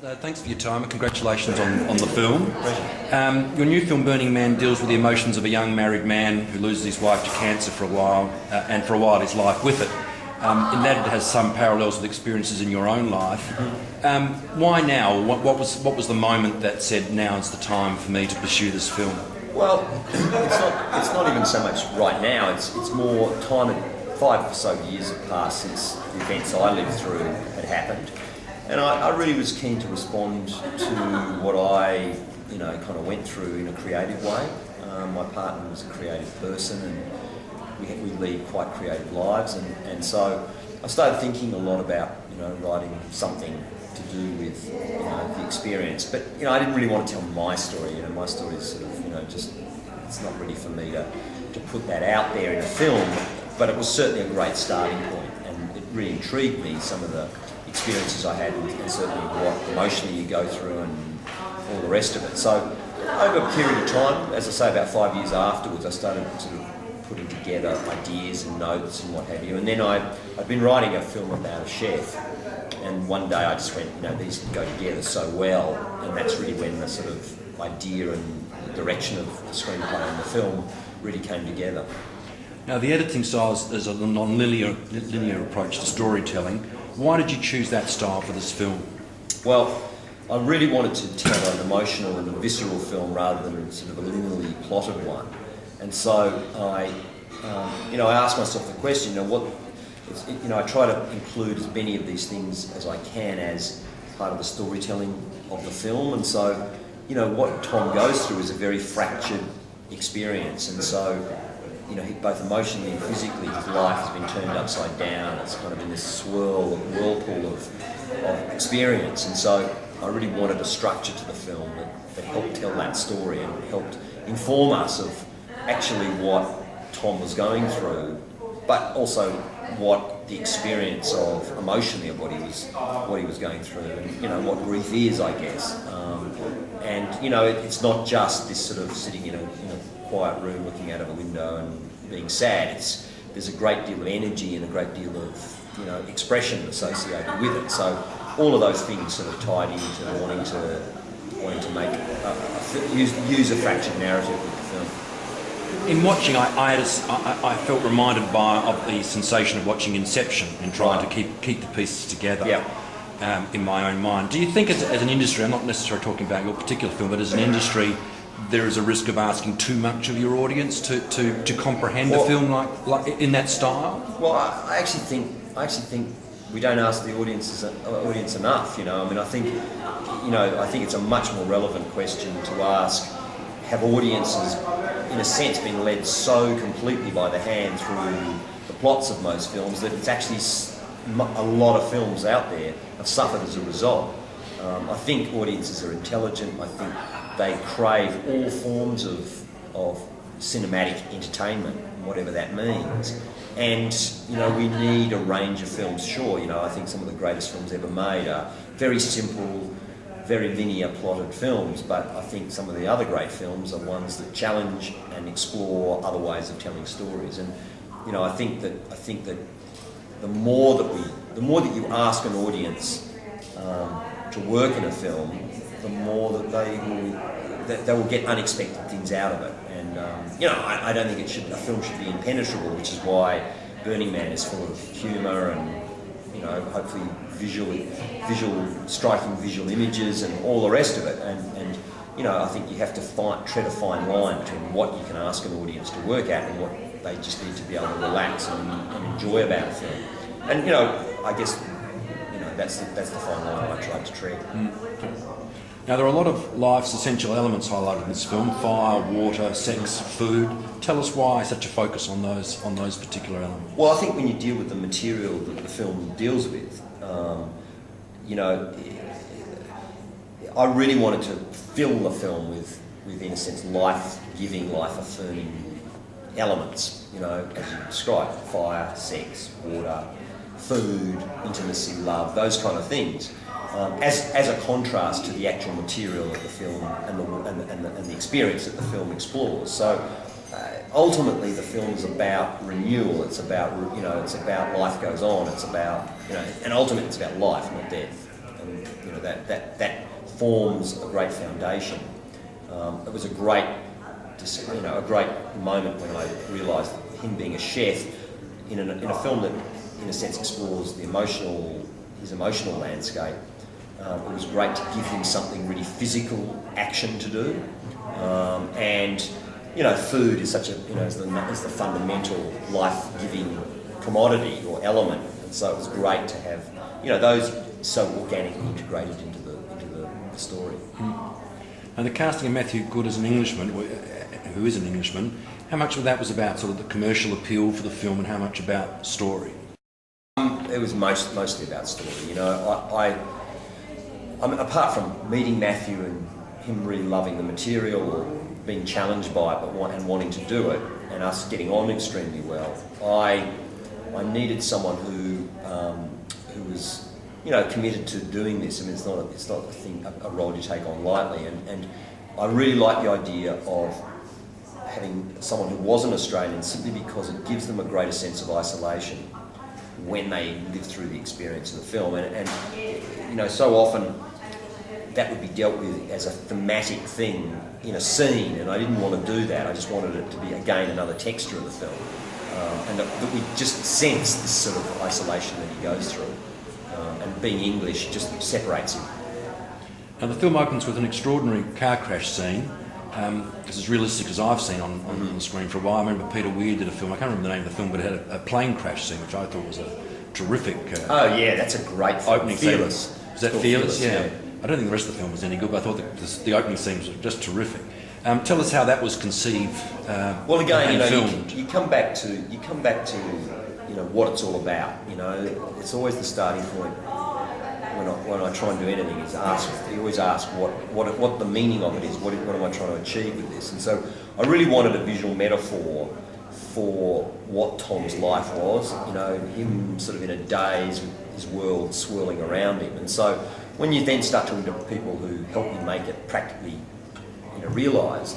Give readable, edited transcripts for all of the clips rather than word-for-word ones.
Thanks for your time and congratulations on the film. Your new film, Burning Man, deals with the emotions of a young married man who loses his wife to cancer for a while, and for a while his life with it. In that it has some parallels with experiences in your own life. Why now? What was the moment that said, now's the time for me to pursue this film? Well, it's not even so much right now, it's more time. 5 or so years have passed since the events I lived through had happened. And I really was keen to respond to what I, kind of went through in a creative way. My partner was a creative person, and we lead quite creative lives, and so I started thinking a lot about, writing something to do with, the experience. But, I didn't really want to tell my story. My story is sort of, it's not ready for me to put that out there in a film, but it was certainly a great starting point, and it really intrigued me, some of the experiences I had, and certainly what emotionally you go through and all the rest of it. So over a period of time, as I say, about 5 years afterwards, I started sort of putting together ideas and notes and what have you. And then I'd been writing a film about a chef, and one day I just went, these go together so well, and that's really when the sort of idea and the direction of the screenplay and the film really came together. Now, the editing style is a non-linear approach to storytelling. Why did you choose that style for this film? Well, I really wanted to tell an emotional and a visceral film rather than sort of a linearly plotted one. And so I asked myself the question, I try to include as many of these things as I can as part of the storytelling of the film. And so, what Tom goes through is a very fractured experience. And so, both emotionally and physically, his life has been turned upside down. It's kind of in this whirlpool of experience. And so I really wanted a structure to the film that helped tell that story and helped inform us of actually what Tom was going through, but also what the experience of emotionally of what he was going through, and what grief is, I guess. It's not just this sort of sitting in a quiet room looking out of a window and being sad. There's a great deal of energy and a great deal of expression associated with it. So all of those things sort of tied into wanting to make use a fractured narrative with the film. In watching, I felt reminded of the sensation of watching Inception and trying to keep the pieces together. Yeah. In my own mind. Do you think as an industry, I'm not necessarily talking about your particular film, but as an industry, there is a risk of asking too much of your audience to comprehend a film like in that style? Well, I actually think we don't ask the audience enough. I think it's a much more relevant question to ask: have audiences, in a sense, been led so completely by the hand through the plots of most films that it's actually a lot of films out there have suffered as a result. I think audiences are intelligent. I think they crave all forms of cinematic entertainment, whatever that means. And, we need a range of films, sure. I think some of the greatest films ever made are very simple, very linear plotted films, but I think some of the other great films are ones that challenge and explore other ways of telling stories. And, I think that the more that you ask an audience to work in a film, the more that they will get unexpected things out of it. And I don't think a film should be impenetrable, which is why Burning Man is full of humour and hopefully striking visual images and all the rest of it. And I think you have to tread a fine line between what you can ask an audience to work at and what they just need to be able to relax and enjoy about a film. And I guess that's the fine line I tried to tread. Now, there are a lot of life's essential elements highlighted in this film: fire, water, sex, food. Tell us why such a focus on those particular elements. Well, I think when you deal with the material that the film deals with, I really wanted to fill the film with in a sense, life-giving, life-affirming elements. As you described: fire, sex, water, food, intimacy, love, those kind of things. As a contrast to the actual material of the film and the experience that the film explores. So ultimately, the film is about renewal. It's about life goes on. It's about and ultimately it's about life, not death. you know, that forms a great foundation. It was a great moment when I realised that him being a chef in a film that, in a sense, explores his emotional landscape. It was great to give him something really physical action to do, and you know, food is such a is the fundamental life-giving commodity or element, and so it was great to have those so organically integrated into the story. And the casting of Matthew Good as an Englishman, who is an Englishman, how much of that was about sort of the commercial appeal for the film, and how much about story? It was mostly about story. I mean, apart from meeting Matthew and him really loving the material or being challenged by it and wanting to do it, and us getting on extremely well, I needed someone who was committed to doing this. I mean, it's not a role you take on lightly, and I really like the idea of having someone who wasn't Australian, simply because it gives them a greater sense of isolation when they live through the experience of the film, and so often that would be dealt with as a thematic thing in a scene, and I didn't want to do that. I just wanted it to be, again, another texture of the film, and that we just sense this sort of isolation that he goes through, and being English just separates him. Now, the film opens with an extraordinary car crash scene. It's as realistic as I've seen on the screen for a while. I remember Peter Weir did a film, I can't remember the name of the film, but it had a plane crash scene, which I thought was a terrific oh yeah, that's a great film. Opening Fearless. Scene. Was that Fearless? Yeah. I don't think the rest of the film was any good, but I thought the opening scene was just terrific. Tell us how that was conceived. Well, again, and filmed. you come back to what it's all about. It's always the starting point. When I try and do anything, you always ask what the meaning of it is. What am I trying to achieve with this? And so I really wanted a visual metaphor for what Tom's life was. Him sort of in a daze with his world swirling around him. And so when you then start talking to people who help you make it practically realised,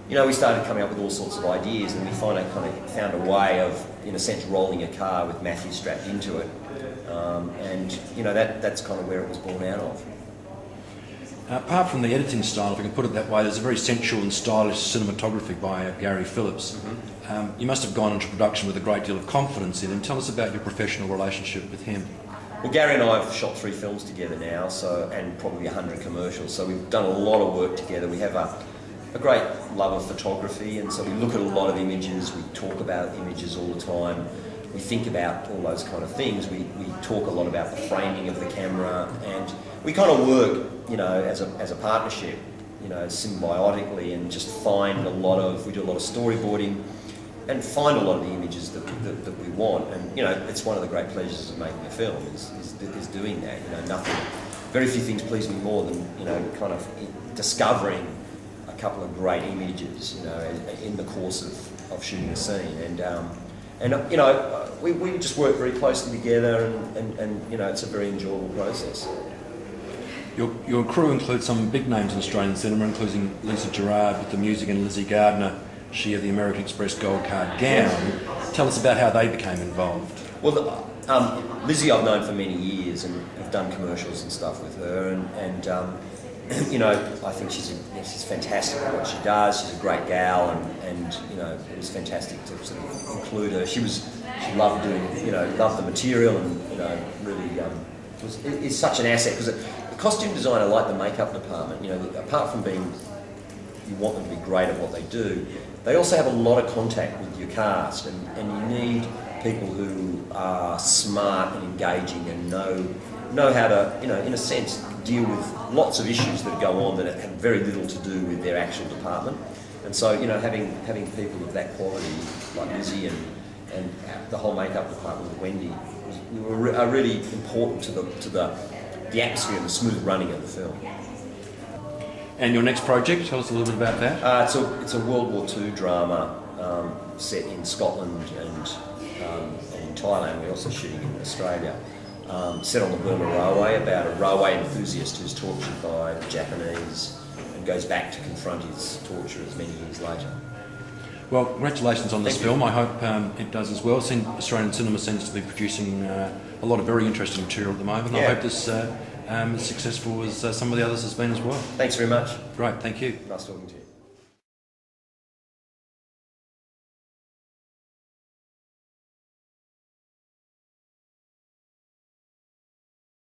we started coming up with all sorts of ideas, and we finally kind of found a way of, in a sense, rolling a car with Matthew strapped into it. That's kind of where it was born out of. Apart from the editing style, if I can put it that way, there's a very sensual and stylish cinematography by Gary Phillips. Mm-hmm. You must have gone into production with a great deal of confidence in him. Tell us about your professional relationship with him. Well, Gary and I have shot 3 films together now, and probably 100 commercials, so we've done a lot of work together. We have a great love of photography, and so we look at a lot of images, we talk about images all the time. We think about all those kind of things. We talk a lot about the framing of the camera, and we kind of work, as a partnership, symbiotically, and just we do a lot of storyboarding, and find a lot of the images that we want. And it's one of the great pleasures of making a film is doing that. Very few things please me more than kind of discovering a couple of great images, in the course of shooting a scene. And we just work very closely together, and it's a very enjoyable process. Your crew includes some big names in Australian cinema, including Lisa Gerrard with the music, and Lizzie Gardner, she of the American Express gold card gown. Tell us about how they became involved. Well, Lizzie I've known for many years, and have done commercials and stuff with her, and I think she's fantastic at what she does. She's a great gal, and it was fantastic to sort of include her. She loved doing, loved the material, and really is such an asset, because the costume designer, like the makeup department, apart from you want them to be great at what they do, they also have a lot of contact with your cast, and you need people who are smart and engaging and know how to, in a sense, deal with lots of issues that go on that have very little to do with their actual department. And so, having people of that quality, like Lizzie and the whole makeup department with Wendy, are really important to the atmosphere and the smooth running of the film. And your next project, tell us a little bit about that. It's a World War II drama set in Scotland and in Thailand. We're also shooting in Australia. Set on the Burma Railway, about a railway enthusiast who's tortured by the Japanese and goes back to confront his torturers many years later. Well, congratulations on this film. I hope it does as well. Australian cinema seems to be producing a lot of very interesting material at the moment. Yeah. I hope this as successful as some of the others has been as well. Thanks very much. Great, thank you. Nice talking to you.